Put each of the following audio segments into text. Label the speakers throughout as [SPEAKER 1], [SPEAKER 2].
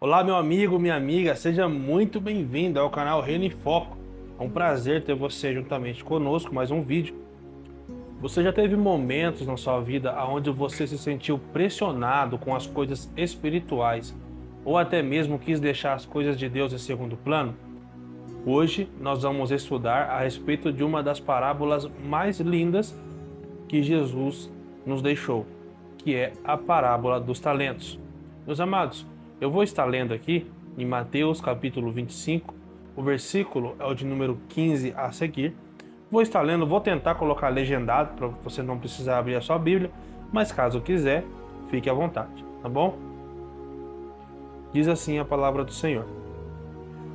[SPEAKER 1] Olá, meu amigo, minha amiga, seja muito bem-vindo ao canal Reino em Foco. É um prazer ter você juntamente conosco, mais um vídeo. Você já teve momentos na sua vida onde você se sentiu pressionado com as coisas espirituais ou até mesmo quis deixar as coisas de Deus em segundo plano? Hoje nós vamos estudar a respeito de uma das parábolas mais lindas que Jesus nos deixou, que é a parábola dos talentos. Meus amados, eu vou estar lendo aqui em Mateus capítulo 25, o versículo é o de número 15 a seguir. Vou estar lendo, vou tentar colocar legendado para você não precisar abrir a sua Bíblia, mas caso quiser, fique à vontade, tá bom? Diz assim a palavra do Senhor: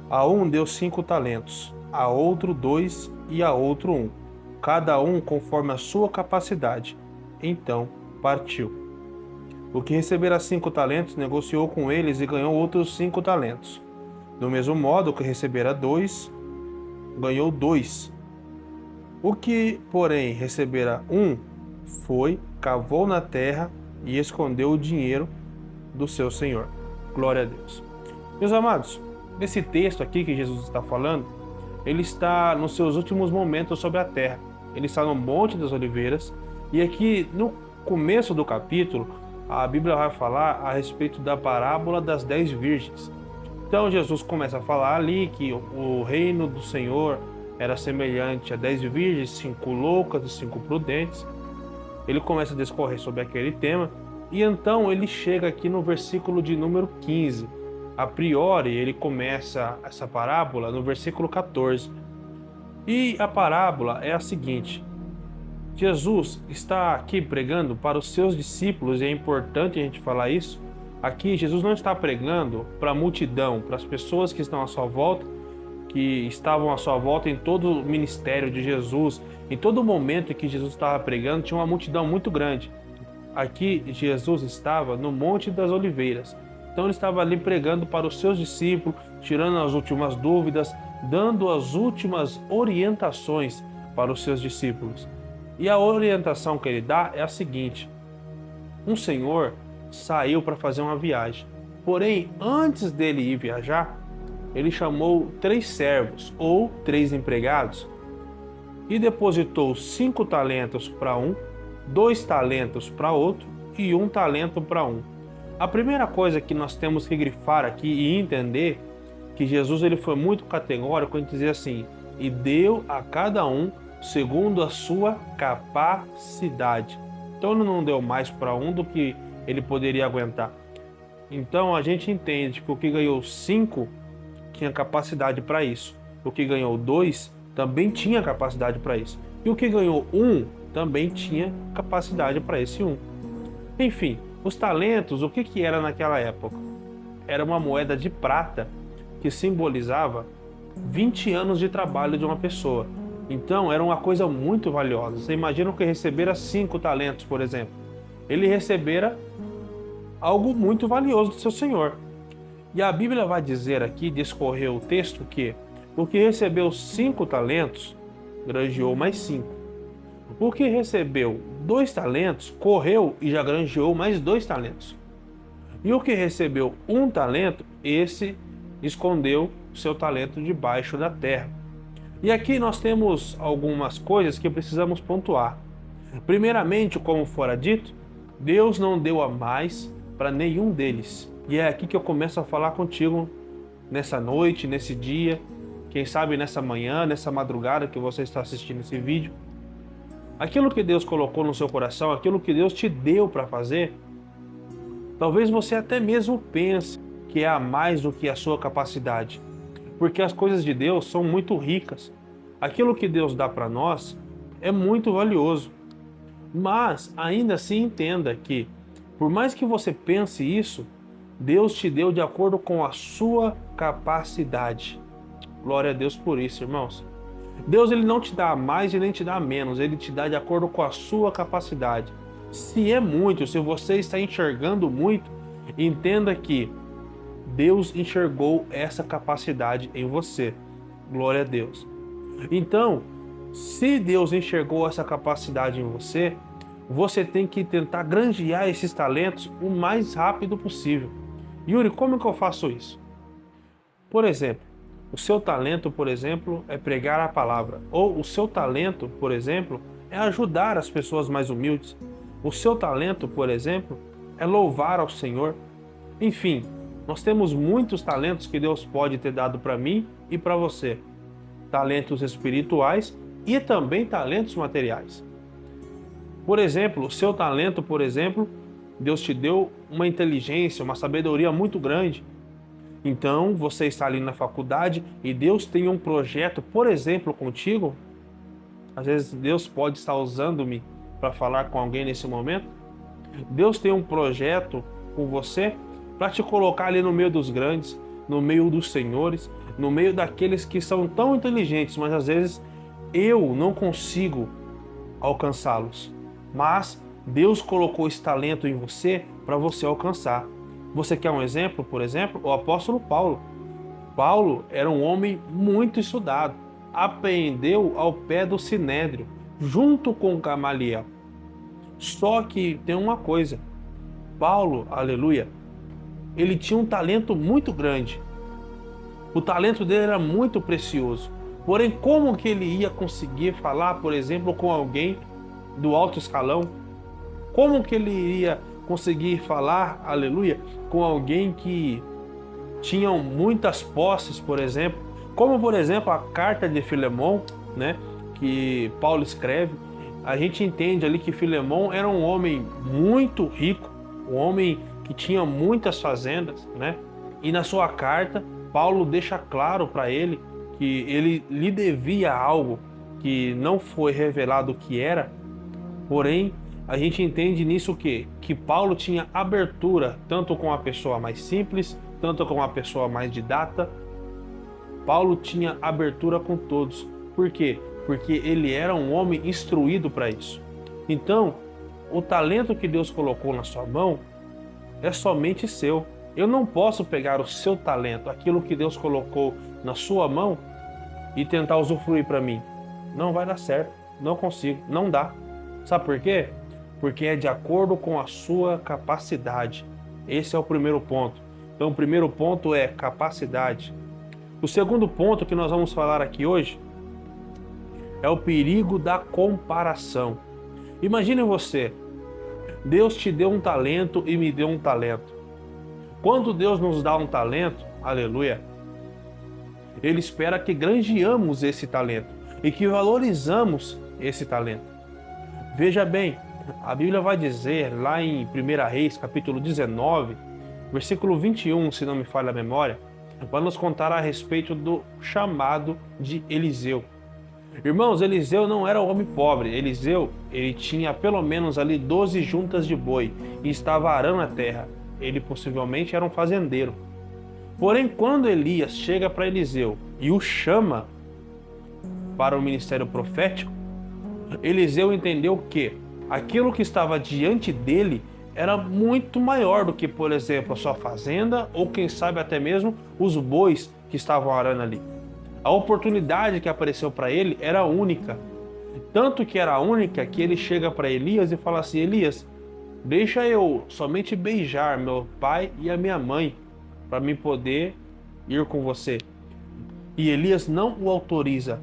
[SPEAKER 1] A um deu 5 talentos, a outro 2 e a outro 1, cada um conforme a sua capacidade. Então partiu. O que recebera 5 talentos negociou com eles e ganhou outros 5 talentos. Do mesmo modo, o que recebera 2 ganhou 2. O que, porém, recebera 1 foi, cavou na terra e escondeu o dinheiro do seu senhor. Glória a Deus. Meus amados, esse texto aqui que Jesus está falando, ele está nos seus últimos momentos sobre a terra. Ele está no Monte das Oliveiras e aqui no começo do capítulo, a Bíblia vai falar a respeito da parábola das 10 virgens. Então Jesus começa a falar ali que o reino do Senhor era semelhante a 10 virgens, 5 loucas e 5 prudentes. Ele começa a discorrer sobre aquele tema e então ele chega aqui no versículo de número 15. A priori, ele começa essa parábola no versículo 14. E a parábola é a seguinte: Jesus está aqui pregando para os seus discípulos, e é importante a gente falar isso. Aqui, Jesus não está pregando para a multidão, para as pessoas que estão à sua volta, que estavam à sua volta em todo o ministério de Jesus. Em todo momento em que Jesus estava pregando, tinha uma multidão muito grande. Aqui, Jesus estava no Monte das Oliveiras. Então, ele estava ali pregando para os seus discípulos, tirando as últimas dúvidas, dando as últimas orientações para os seus discípulos. E a orientação que ele dá é a seguinte: um senhor saiu para fazer uma viagem. Porém, antes dele ir viajar, ele chamou 3 servos ou 3 empregados e depositou 5 talentos para um, 2 talentos para outro e 1 talento para um. A primeira coisa que nós temos que grifar aqui e entender que Jesus ele foi muito categórico em dizer assim: e deu a cada um segundo a sua capacidade. Então ele não deu mais para um do que ele poderia aguentar. Então a gente entende que o que ganhou 5 tinha capacidade para isso. O que ganhou 2 também tinha capacidade para isso. E o que ganhou 1 também tinha capacidade para esse 1. Enfim, os talentos, o que era naquela época? Era uma moeda de prata que simbolizava 20 anos de trabalho de uma pessoa. Então era uma coisa muito valiosa. Você imagina que recebera 5 talentos, por exemplo. Ele recebera algo muito valioso do seu senhor. E a Bíblia vai dizer aqui, discorrer o texto, que o que recebeu 5 talentos, granjeou mais 5. O que recebeu 2 talentos, correu e já granjeou mais 2 talentos. E o que recebeu 1 talento, esse escondeu seu talento debaixo da terra. E aqui nós temos algumas coisas que precisamos pontuar. Primeiramente, como fora dito, Deus não deu a mais para nenhum deles. E é aqui que eu começo a falar contigo nessa noite, nesse dia, quem sabe nessa manhã, nessa madrugada que você está assistindo esse vídeo. Aquilo que Deus colocou no seu coração, aquilo que Deus te deu para fazer, talvez você até mesmo pense que é a mais do que a sua capacidade. Porque as coisas de Deus são muito ricas. Aquilo que Deus dá para nós é muito valioso. Mas ainda assim entenda que, por mais que você pense isso, Deus te deu de acordo com a sua capacidade. Glória a Deus por isso, irmãos. Deus ele não te dá mais e nem te dá menos, ele te dá de acordo com a sua capacidade. Se é muito, se você está enxergando muito, entenda que Deus enxergou essa capacidade em você. Glória a Deus. Então, se Deus enxergou essa capacidade em você, você tem que tentar granjear esses talentos o mais rápido possível. Yuri, como que eu faço isso? Por exemplo, o seu talento, por exemplo, é pregar a palavra. Ou o seu talento, por exemplo, é ajudar as pessoas mais humildes. O seu talento, por exemplo, é louvar ao Senhor. Enfim, nós temos muitos talentos que Deus pode ter dado para mim e para você. Talentos espirituais e também talentos materiais. Por exemplo, o seu talento, por exemplo, Deus te deu uma inteligência, uma sabedoria muito grande. Então, você está ali na faculdade e Deus tem um projeto, por exemplo, contigo. Às vezes Deus pode estar usando-me para falar com alguém nesse momento. Deus tem um projeto com você para te colocar ali no meio dos grandes, no meio dos senhores, no meio daqueles que são tão inteligentes, mas às vezes eu não consigo alcançá-los. Mas Deus colocou esse talento em você para você alcançar. Você quer um exemplo? Por exemplo, o apóstolo Paulo. Paulo era um homem muito estudado, aprendeu ao pé do Sinédrio, junto com Gamaliel. Só que tem uma coisa, Paulo, aleluia, ele tinha um talento muito grande. O talento dele era muito precioso. Porém, como que ele ia conseguir falar, por exemplo, com alguém do alto escalão? Como que ele iria conseguir falar, aleluia, com alguém que tinham muitas posses, por exemplo? Como, por exemplo, a carta de Filemão, né, que Paulo escreve. A gente entende ali que Filemão era um homem muito rico, um homem que tinha muitas fazendas, né? E na sua carta, Paulo deixa claro para ele que ele lhe devia algo que não foi revelado o que era. Porém, a gente entende nisso que Paulo tinha abertura tanto com a pessoa mais simples, tanto com a pessoa mais didata. Paulo tinha abertura com todos. Por quê? Porque ele era um homem instruído para isso. Então, o talento que Deus colocou na sua mão é somente seu. Eu não posso pegar o seu talento, aquilo que Deus colocou na sua mão, e tentar usufruir para mim. Não vai dar certo, não consigo, não dá. Sabe por quê? Porque é de acordo com a sua capacidade. Esse é o primeiro ponto. Então, o primeiro ponto é capacidade. O segundo ponto que nós vamos falar aqui hoje é o perigo da comparação. Imagine você, Deus te deu um talento e me deu um talento. Quando Deus nos dá um talento, aleluia, Ele espera que granjeamos esse talento e que valorizamos esse talento. Veja bem, a Bíblia vai dizer lá em 1 Reis, capítulo 19, versículo 21, se não me falha a memória, vai nos contar a respeito do chamado de Eliseu. Irmãos, Eliseu não era um homem pobre. Eliseu, ele tinha pelo menos ali 12 juntas de boi e estava arando a terra. Ele possivelmente era um fazendeiro. Porém, quando Elias chega para Eliseu e o chama para o ministério profético, Eliseu entendeu que aquilo que estava diante dele era muito maior do que, por exemplo, a sua fazenda ou quem sabe até mesmo os bois que estavam arando ali. A oportunidade que apareceu para ele era única. Tanto que era única que ele chega para Elias e fala assim: Elias, deixa eu somente beijar meu pai e a minha mãe para me poder ir com você. E Elias não o autoriza.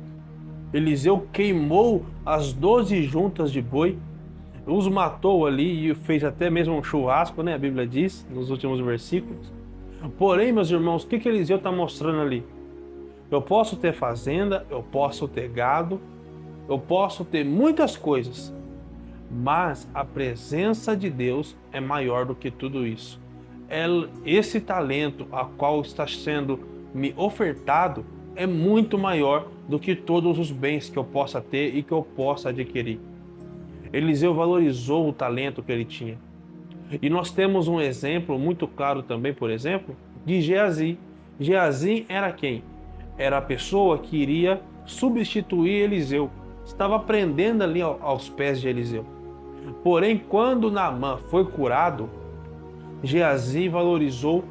[SPEAKER 1] Eliseu queimou as 12 juntas de boi, os matou ali e fez até mesmo um churrasco, né? A Bíblia diz nos últimos versículos. Porém, meus irmãos, o que Eliseu está mostrando ali? Eu posso ter fazenda, eu posso ter gado, eu posso ter muitas coisas, mas a presença de Deus é maior do que tudo isso. Esse talento a qual está sendo me ofertado é muito maior do que todos os bens que eu possa ter e que eu possa adquirir. Eliseu valorizou o talento que ele tinha. E nós temos um exemplo muito claro também, por exemplo, de Geazi. Geazi era quem? Era a pessoa que iria substituir Eliseu. Estava aprendendo ali aos pés de Eliseu. Porém, quando Naamã foi curado, Geazi valorizou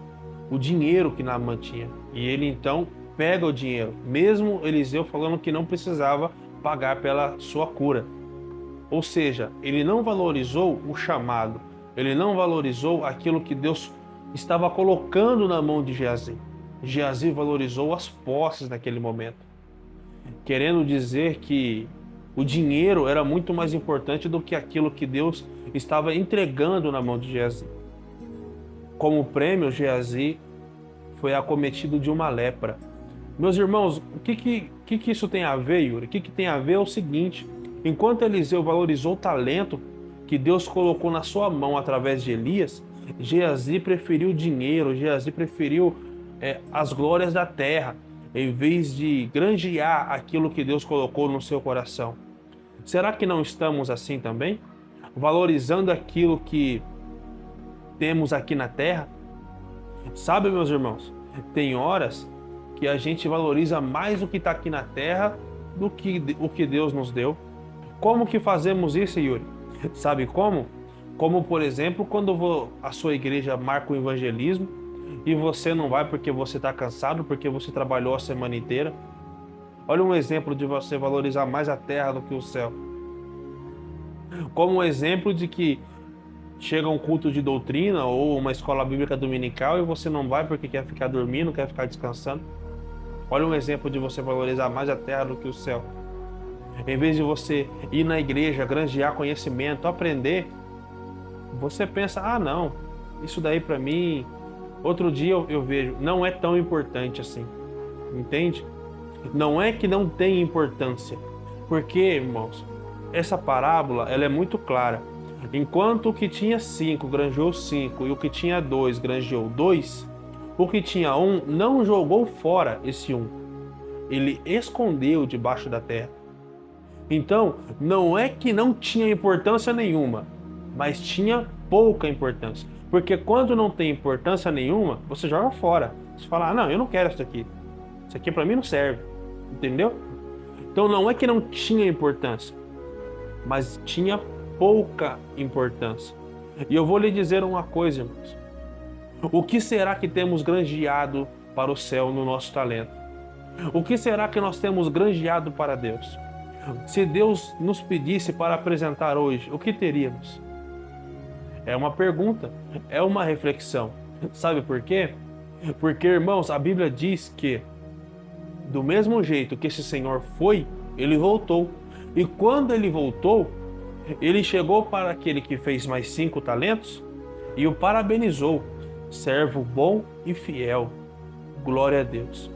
[SPEAKER 1] o dinheiro que Naamã tinha. E ele então pega o dinheiro, mesmo Eliseu falando que não precisava pagar pela sua cura. Ou seja, ele não valorizou o chamado, ele não valorizou aquilo que Deus estava colocando na mão de Geazi. Geazi valorizou as posses naquele momento, querendo dizer que o dinheiro era muito mais importante do que aquilo que Deus estava entregando na mão de Geazi. Como prêmio, Geazi foi acometido de uma lepra. Meus irmãos, o que isso tem a ver, Yuri? O que tem a ver é o seguinte: enquanto Eliseu valorizou o talento que Deus colocou na sua mão através de Elias, Geazi preferiu dinheiro, Geazi preferiu as glórias da terra, em vez de granjear aquilo que Deus colocou no seu coração. Será que não estamos assim também? Valorizando aquilo que temos aqui na terra? Sabe, meus irmãos, tem horas que a gente valoriza mais o que está aqui na terra do que o que Deus nos deu. Como que fazemos isso, Yuri? Sabe como? Como, por exemplo, quando a sua igreja marca o evangelismo e você não vai porque você está cansado, porque você trabalhou a semana inteira. Olha um exemplo de você valorizar mais a terra do que o céu. Como um exemplo de que chega um culto de doutrina ou uma escola bíblica dominical e você não vai porque quer ficar dormindo, quer ficar descansando. Olha um exemplo de você valorizar mais a terra do que o céu. Em vez de você ir na igreja, granjear conhecimento, aprender, você pensa, ah não, isso daí para mim, outro dia eu vejo, não é tão importante assim. Entende? Não é que não tem importância. Porque, irmãos, essa parábola ela é muito clara. Enquanto o que tinha 5 granjeou 5 e o que tinha 2 granjeou 2, o que tinha 1 não jogou fora esse 1. Ele escondeu debaixo da terra. Então, não é que não tinha importância nenhuma, mas tinha pouca importância. Porque quando não tem importância nenhuma, você joga fora. Você fala, ah, não, eu não quero isso aqui. Isso aqui para mim não serve. Entendeu? Então não é que não tinha importância, mas tinha pouca importância. E eu vou lhe dizer uma coisa, irmãos. O que será que temos granjeado para o céu no nosso talento? O que será que nós temos granjeado para Deus? Se Deus nos pedisse para apresentar hoje, o que teríamos? É uma pergunta, é uma reflexão. Sabe por quê? Porque, irmãos, a Bíblia diz que do mesmo jeito que esse Senhor foi, ele voltou. E quando ele voltou, ele chegou para aquele que fez mais 5 talentos e o parabenizou. Servo bom e fiel. Glória a Deus.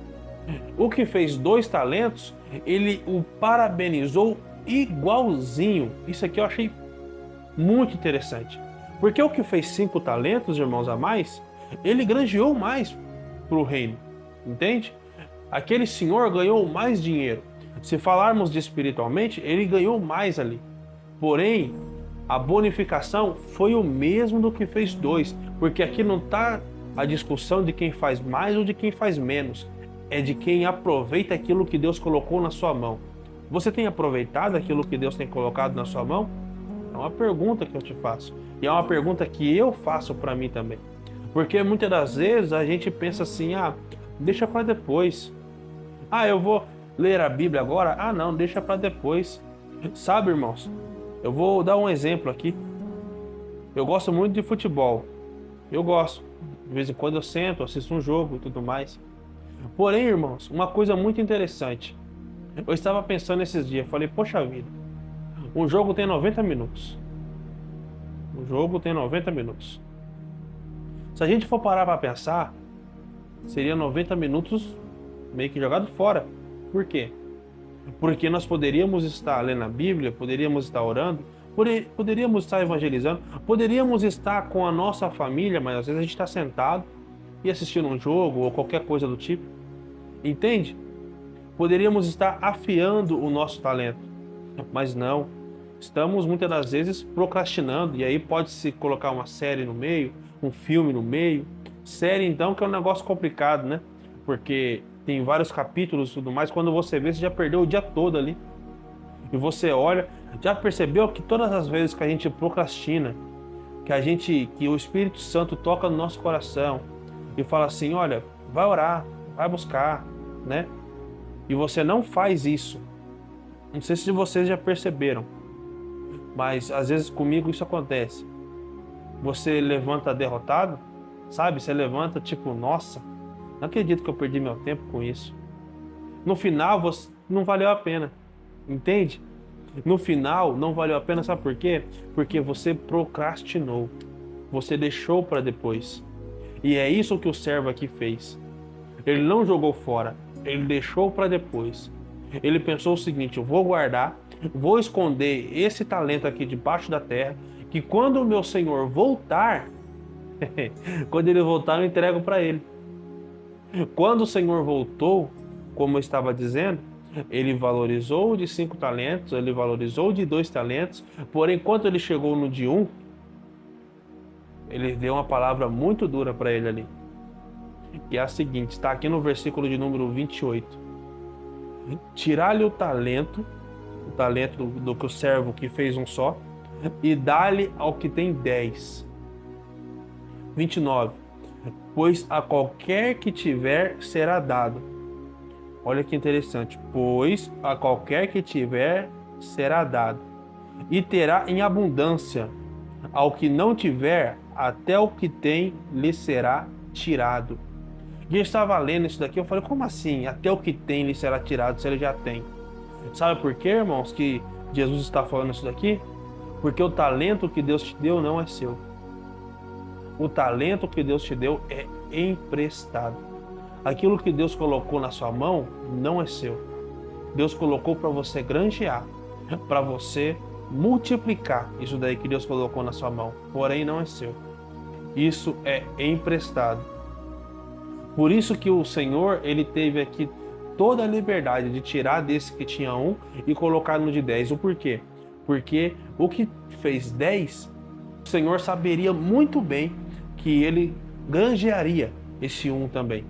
[SPEAKER 1] O que fez 2 talentos, ele o parabenizou igualzinho. Isso aqui eu achei muito interessante. Porque o que fez 5 talentos, irmãos, a mais, ele granjeou mais para o reino. Entende? Aquele senhor ganhou mais dinheiro. Se falarmos de espiritualmente, ele ganhou mais ali. Porém, a bonificação foi o mesmo do que fez 2, porque aqui não está a discussão de quem faz mais ou de quem faz menos. É de quem aproveita aquilo que Deus colocou na sua mão. Você tem aproveitado aquilo que Deus tem colocado na sua mão? É uma pergunta que eu te faço. E é uma pergunta que eu faço para mim também. Porque muitas das vezes a gente pensa assim, ah, deixa para depois. Ah, eu vou ler a Bíblia agora? Ah, não, deixa para depois. Sabe, irmãos, eu vou dar um exemplo aqui. Eu gosto muito de futebol. Eu gosto. De vez em quando eu sento, assisto um jogo e tudo mais. Porém, irmãos, uma coisa muito interessante. Eu estava pensando esses dias, falei, poxa vida, um jogo tem 90 minutos. Um jogo tem 90 minutos. Se a gente for parar para pensar, seria 90 minutos meio que jogado fora. Por quê? Porque nós poderíamos estar lendo a Bíblia, poderíamos estar orando, poderíamos estar evangelizando, poderíamos estar com a nossa família, mas às vezes a gente está sentado e assistindo um jogo ou qualquer coisa do tipo. Entende? Poderíamos estar afiando o nosso talento, mas não. Estamos muitas das vezes procrastinando, e aí pode-se colocar uma série no meio, um filme no meio. Série então que é um negócio complicado, né? Porque tem vários capítulos e tudo mais, quando você vê, você já perdeu o dia todo ali. E você olha, já percebeu que todas as vezes que a gente procrastina, que o Espírito Santo toca no nosso coração e fala assim, olha, vai orar, vai buscar, né? E você não faz isso. Não sei se vocês já perceberam, mas às vezes comigo isso acontece. Você levanta derrotado, Sabe? Você levanta tipo, nossa, não acredito que eu perdi meu tempo com isso. No final, você não valeu a pena. Entende? No final, não valeu a pena, sabe por quê? Porque você procrastinou. Você deixou para depois. E é isso que o servo aqui fez. Ele não jogou fora, ele deixou para depois. Ele pensou o seguinte: eu vou guardar, vou esconder esse talento aqui debaixo da terra, que quando o meu senhor voltar, quando ele voltar, eu entrego para ele. Quando o senhor voltou, como eu estava dizendo, ele valorizou de 5 talentos, ele valorizou de 2 talentos, porém, quando ele chegou no de 1, ele deu uma palavra muito dura para ele ali. Que é a seguinte, está aqui no versículo de número 28. Tirar-lhe o talento do que o servo que fez um só, e dá-lhe ao que tem 10. 29. Pois a qualquer que tiver será dado. Olha que interessante. Pois a qualquer que tiver será dado. E terá em abundância. Ao que não tiver, até o que tem lhe será tirado. E eu estava lendo isso daqui, eu falei, como assim? Até o que tem lhe será tirado, se ele já tem. Sabe por quê, irmãos, que Jesus está falando isso daqui? Porque o talento que Deus te deu não é seu. O talento que Deus te deu é emprestado. Aquilo que Deus colocou na sua mão não é seu. Deus colocou para você granjear, para você multiplicar isso daí que Deus colocou na sua mão, porém não é seu. Isso é emprestado. Por isso que o Senhor, ele teve aqui toda a liberdade de tirar desse que tinha 1 e colocar no de 10. O porquê? Porque o que fez 10, o Senhor saberia muito bem que ele granjearia esse 1 também.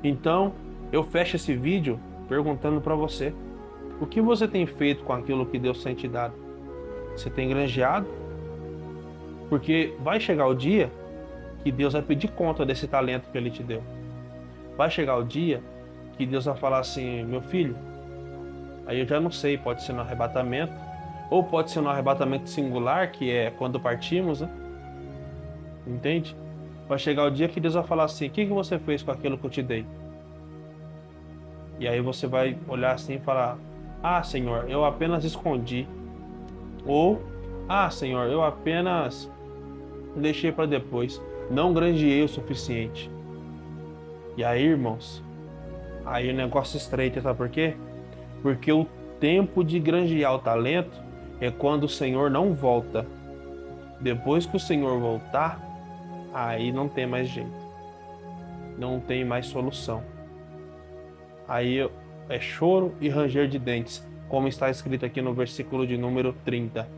[SPEAKER 1] Então, eu fecho esse vídeo perguntando para você, o que você tem feito com aquilo que Deus tem te dado? Você tem granjeado? Porque vai chegar o dia que Deus vai pedir conta desse talento que Ele te deu. Vai chegar o dia que Deus vai falar assim, meu filho, aí eu já não sei, pode ser no arrebatamento, ou pode ser no arrebatamento singular, que é quando partimos, né? Entende? Vai chegar o dia que Deus vai falar assim, o que você fez com aquilo que eu te dei? E aí você vai olhar assim e falar, ah, Senhor, eu apenas escondi. Ou, ah, Senhor, eu apenas deixei para depois. Não granjeei o suficiente. E aí, irmãos, aí o negócio estreita, sabe por quê? Porque o tempo de granjear o talento é quando o Senhor não volta. Depois que o Senhor voltar, aí não tem mais jeito. Não tem mais solução. Aí é choro e ranger de dentes, como está escrito aqui no versículo de número 30.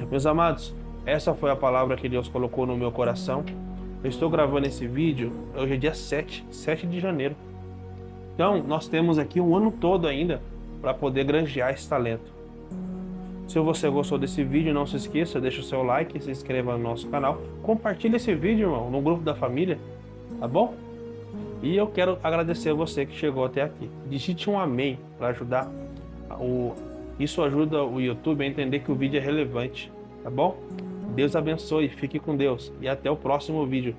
[SPEAKER 1] Meus amados, essa foi a palavra que Deus colocou no meu coração. Eu estou gravando esse vídeo, hoje é dia 7 de janeiro. Então, nós temos aqui um ano todo ainda para poder granjear esse talento. Se você gostou desse vídeo, não se esqueça, deixa o seu like, se inscreva no nosso canal, compartilhe esse vídeo, irmão, no grupo da família, tá bom? E eu quero agradecer a você que chegou até aqui. Digite um amém para ajudar. Isso ajuda o YouTube a entender que o vídeo é relevante, tá bom? Deus abençoe, fique com Deus e até o próximo vídeo.